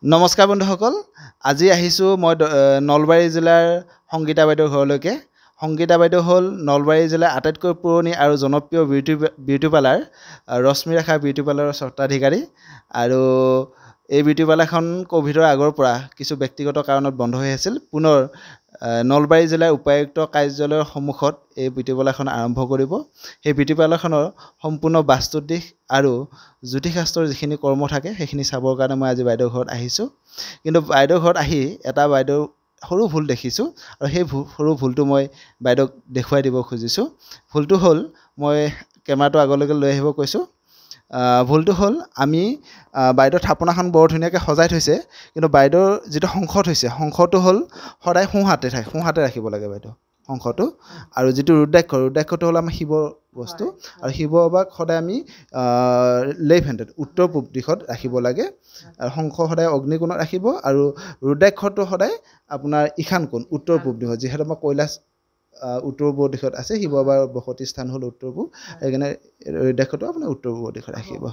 নমস্কাৰ বন্ধুসকল আজি আহিছোঁ মই নলবাৰী জিলাৰ সংগীতা বাইদেউৰ ঘৰলৈকে সংগীতা বাইদেউ হ'ল নলবাৰী জিলাৰ আটাইতকৈ পুৰণি আৰু জনপ্ৰিয় বিউটি পাৰ্লাৰ ৰশ্মি ৰেখা বিউটি পাৰ্লাৰৰ স্বত্বাধিকাৰী আৰু এই বিউটি পাৰ্লাৰখন কোভিডৰ আগৰ পৰা কিছু ব্যক্তিগত কাৰণত বন্ধ হৈ আছিল পুনৰ নলবাৰী জিলাৰ উপায়ুক্ত কাৰ্যালয়ৰ সন্মুখত এই বিউটি পাৰ্লাৰখন আৰম্ভ কৰিব সেই বিউটি পাৰ্লাৰখনৰ সম্পূৰ্ণ বাস্তু দিশ আৰু জ্যোতিষশাস্ত্ৰৰ যিখিনি কৰ্ম থাকে সেইখিনি চাবৰ কাৰণে মই আজি বাইদেউৰ ঘৰত আহিছোঁ কিন্তু বাইদেউৰ ঘৰত আহি এটা বাইদেউৰ সৰু ভুল দেখিছোঁ আৰু সেই সৰু ভুলটো মই বাইদেউক দেখুৱাই দিব খুজিছোঁ ভুলটো হ'ল মই কেমেৰাটো আগলৈকে লৈ আহিব কৈছোঁ ভুলটো হ'ল আমি বাইদেউৰ থাপনাখন বৰ ধুনীয়াকৈ সজাই থৈছে কিন্তু বাইদেউৰ যিটো শংখটো হ'ল সদায় সোঁহাতে ৰাখিব লাগে বাইদেউ শংখটো আৰু যিটো ৰুদ্ৰাক্ষটো হ'ল আমাৰ শিৱৰ বস্তু আৰু শিৱবাক সদায় আমি লেফ্ট হেণ্ডেড উত্তৰ পূব দিশত ৰাখিব লাগে আৰু শংখ সদায় অগ্নিকোণত ৰাখিব আৰু ৰুদ্ৰাক্ষটো সদায় আপোনাৰ ঈশান কোণ উত্তৰ পূব দিশত যিহেতু আমাৰ কৈলাশ উত্তৰ পূব দিশত আছে শিৱবাৰ বসতি স্থান হ'ল উত্তৰ পূব সেইকাৰণে ৰুদ্ৰাক্ষটো আপোনাৰ উত্তৰ পূব দিশত ৰাখিব